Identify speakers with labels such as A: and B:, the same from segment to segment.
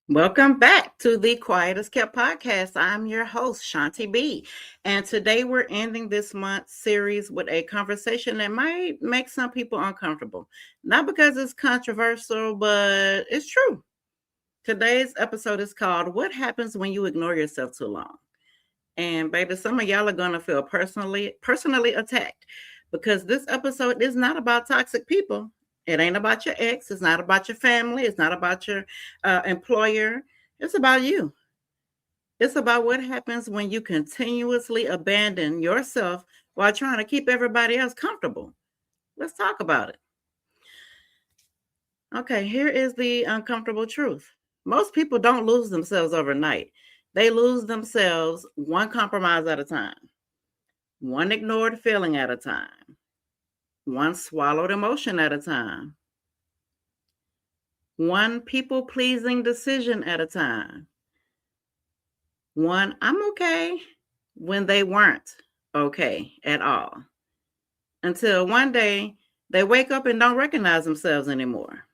A: Welcome back to the Quiet as Kept podcast. I'm your host, Shawnti B. And today we're ending this month's series with a conversation that might make some people uncomfortable. Not because it's controversial, but it's true. Today's episode is called What Happens When You Ignore Yourself Too Long? And baby, some of y'all are gonna feel personally attacked because this episode is not about toxic people. It ain't about your ex. It's not about your family. It's not about your employer. It's about you. It's about what happens when you continuously abandon yourself while trying to keep everybody else comfortable. Let's talk about it. Okay, here is the uncomfortable truth. Most people don't lose themselves overnight. They lose themselves one compromise at a time, one ignored feeling at a time, one swallowed emotion at a time, one people-pleasing decision at a time, one I'm okay when they weren't okay at all, until one day they wake up and don't recognize themselves anymore.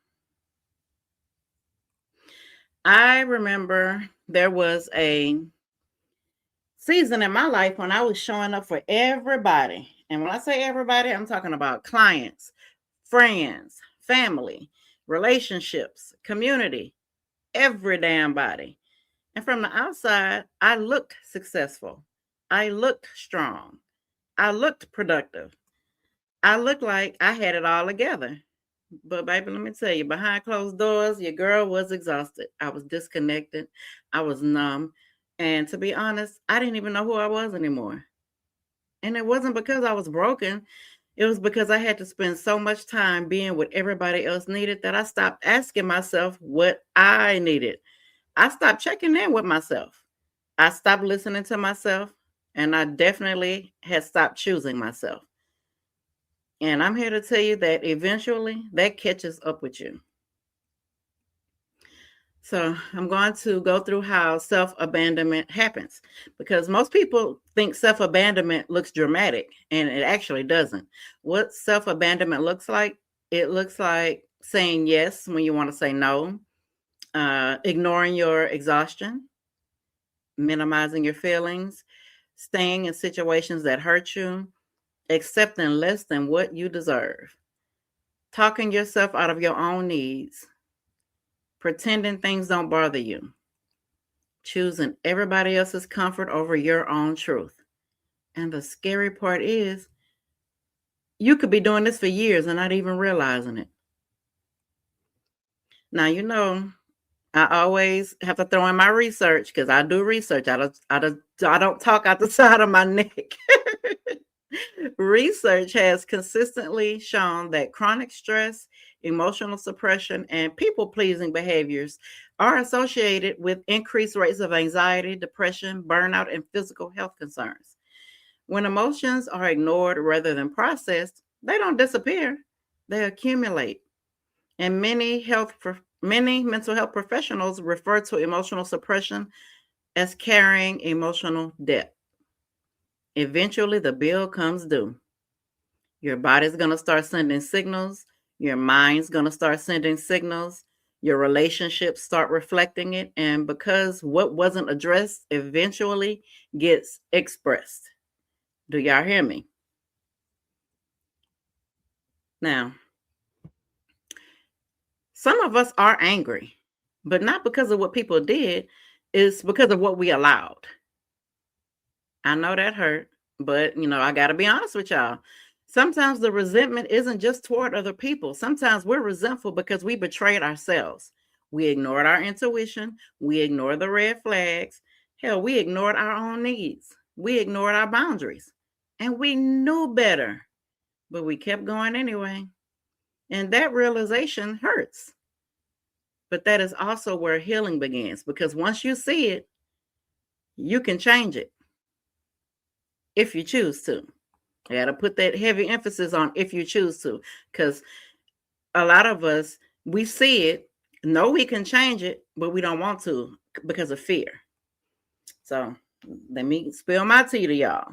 A: I remember there was a season in my life when I was showing up for everybody. And when I say everybody, I'm talking about clients, friends, family, relationships, community, every damn body. And from the outside, I looked successful. I looked strong. I looked productive. I looked like I had it all together. But baby, let me tell you, behind closed doors, your girl was exhausted. I was disconnected. I was numb. And to be honest, I didn't even know who I was anymore. And it wasn't because I was broken. It was because I had to spend so much time being what everybody else needed that I stopped asking myself what I needed. I stopped checking in with myself. I stopped listening to myself. And I definitely had stopped choosing myself. And I'm here to tell you that eventually that catches up with you. So I'm going to go through how self-abandonment happens because most people think self-abandonment looks dramatic and it actually doesn't. What self-abandonment looks like, it looks like saying yes when you want to say no, ignoring your exhaustion, minimizing your feelings, staying in situations that hurt you, accepting less than what you deserve, talking yourself out of your own needs, pretending things don't bother you, choosing everybody else's comfort over your own truth. And the scary part is, you could be doing this for years and not even realizing it. Now, I always have to throw in my research because I do research. I don't talk out the side of my neck. Research has consistently shown that chronic stress, emotional suppression, and people pleasing behaviors are associated with increased rates of anxiety, depression, burnout, and physical health concerns. When emotions are ignored rather than processed, they don't disappear, they accumulate. And many mental health professionals refer to emotional suppression as carrying emotional debt. Eventually, the bill comes due. Your body's going to start sending signals. Your mind's going to start sending signals. Your relationships start reflecting it. And because what wasn't addressed eventually gets expressed. Do y'all hear me? Now, some of us are angry, but not because of what people did. It's because of what we allowed. I know that hurt, but I got to be honest with y'all. Sometimes the resentment isn't just toward other people. Sometimes we're resentful because we betrayed ourselves. We ignored our intuition. We ignored the red flags. Hell, we ignored our own needs. We ignored our boundaries. And we knew better, but we kept going anyway. And that realization hurts. But that is also where healing begins because once you see it, you can change it if you choose to. I got to put that heavy emphasis on if you choose to, because a lot of us, we see it, know we can change it, but we don't want to because of fear. So let me spill my tea to y'all.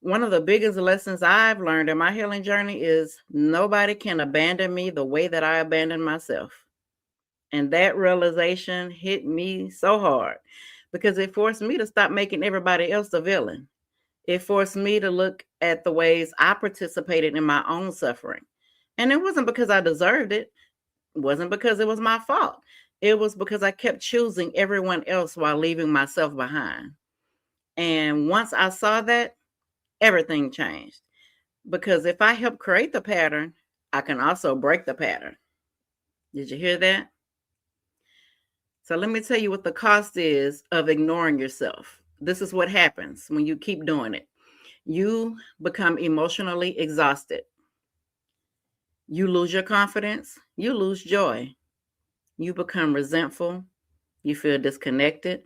A: One of the biggest lessons I've learned in my healing journey is nobody can abandon me the way that I abandoned myself. And that realization hit me so hard because it forced me to stop making everybody else the villain. It forced me to look at the ways I participated in my own suffering. And it wasn't because I deserved it. It wasn't because it was my fault. It was because I kept choosing everyone else while leaving myself behind. And once I saw that, everything changed. Because if I help create the pattern, I can also break the pattern. Did you hear that? So let me tell you what the cost is of ignoring yourself. This is what happens when you keep doing it. You become emotionally exhausted. You lose your confidence. You lose joy. You become resentful. You feel disconnected.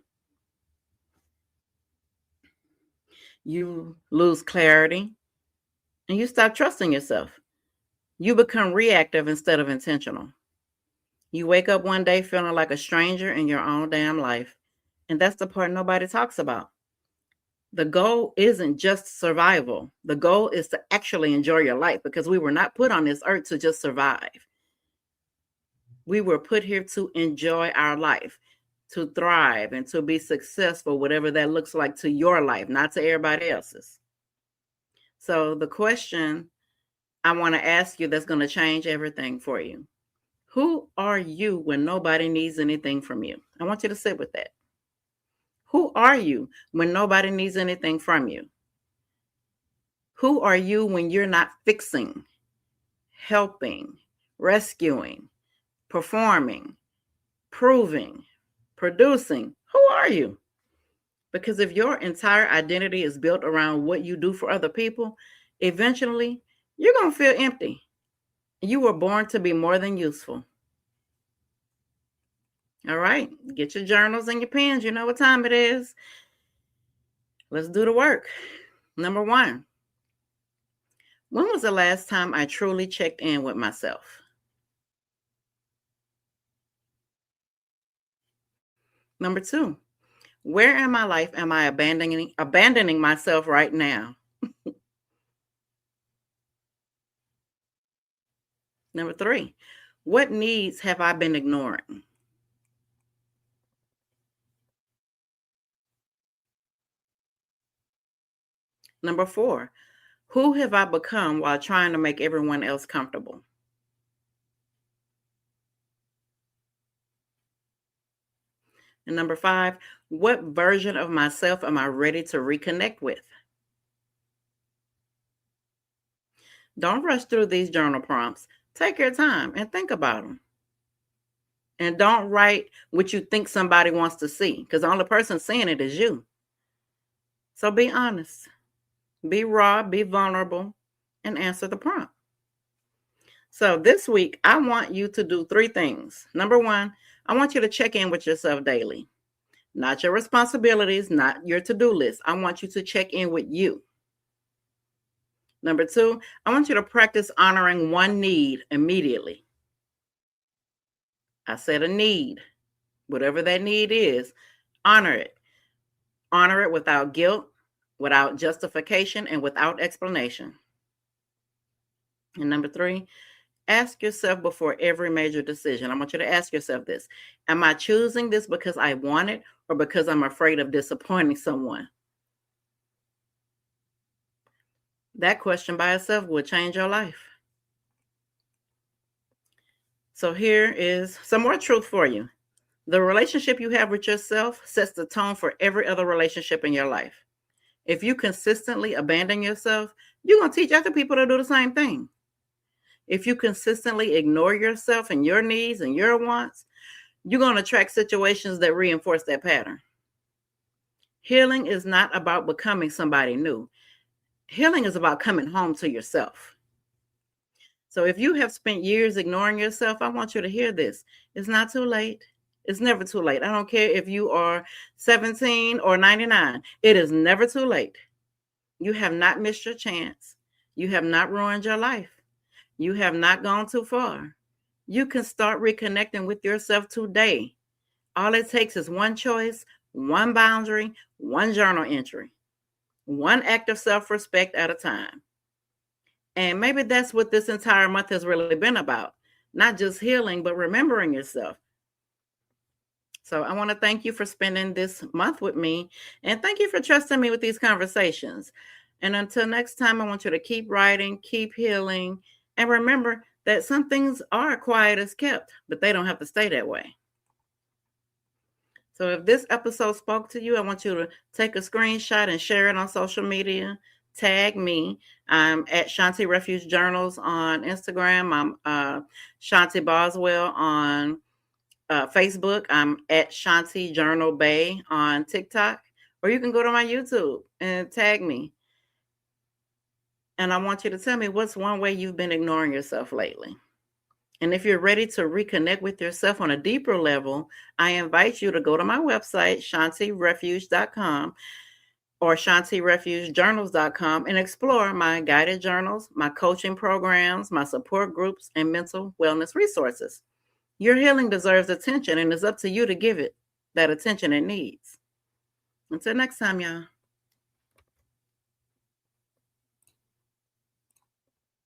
A: You lose clarity. And you stop trusting yourself. You become reactive instead of intentional. You wake up one day feeling like a stranger in your own damn life. And that's the part nobody talks about. The goal isn't just survival. The goal is to actually enjoy your life because we were not put on this earth to just survive. We were put here to enjoy our life, to thrive, and to be successful, whatever that looks like to your life, not to everybody else's. So the question I want to ask you that's going to change everything for you. Who are you when nobody needs anything from you? I want you to sit with that. Who are you when nobody needs anything from you? Who are you when you're not fixing, helping, rescuing, performing, proving, producing? Who are you? Because if your entire identity is built around what you do for other people, eventually you're going to feel empty. You were born to be more than useful. All right, get your journals and your pens. You know what time it is. Let's do the work. Number 1, when was the last time I truly checked in with myself? Number 2, where in my life am I abandoning myself right now? Number 3, what needs have I been ignoring? Number 4, who have I become while trying to make everyone else comfortable? And number 5, what version of myself am I ready to reconnect with? Don't rush through these journal prompts. Take your time and think about them. And don't write what you think somebody wants to see because the only person seeing it is you. So be honest, be raw, be vulnerable, and answer the prompt. So this week, I want you to do 3 things. Number 1, I want you to check in with yourself daily. Not your responsibilities, not your to-do list. I want you to check in with you. Number 2, I want you to practice honoring one need immediately. I said a need. Whatever that need is, honor it. Honor it without guilt, without justification, and without explanation. And number 3, ask yourself before every major decision. I want you to ask yourself this. Am I choosing this because I want it or because I'm afraid of disappointing someone? That question by itself will change your life. So here is some more truth for you. The relationship you have with yourself sets the tone for every other relationship in your life. If you consistently abandon yourself, you're going to teach other people to do the same thing. If you consistently ignore yourself and your needs and your wants, you're going to attract situations that reinforce that pattern. Healing is not about becoming somebody new. Healing is about coming home to yourself. So if you have spent years ignoring yourself, I want you to hear this. It's not too late. It's never too late. I don't care if you are 17 or 99. It is never too late. You have not missed your chance. You have not ruined your life. You have not gone too far. You can start reconnecting with yourself today. All it takes is one choice, one boundary, one journal entry, one act of self-respect at a time. And maybe that's what this entire month has really been about. Not just healing, but remembering yourself. So I want to thank you for spending this month with me, and thank you for trusting me with these conversations. And until next time, I want you to keep writing, keep healing, and remember that some things are quiet as kept, but they don't have to stay that way. So if this episode spoke to you, I want you to take a screenshot and share it on social media. Tag me. I'm at Shawnti Refuge Journals on Instagram. I'm Shawnti Boswell on Facebook. I'm at Shawnti Journal Bay on TikTok. Or you can go to my YouTube and tag me. And I want you to tell me what's one way you've been ignoring yourself lately. And if you're ready to reconnect with yourself on a deeper level, I invite you to go to my website, ShawntiRefuge.com or ShawntiRefugeJournals.com, and explore my guided journals, my coaching programs, my support groups, and mental wellness resources. Your healing deserves attention, and it's up to you to give it that attention it needs. Until next time, y'all.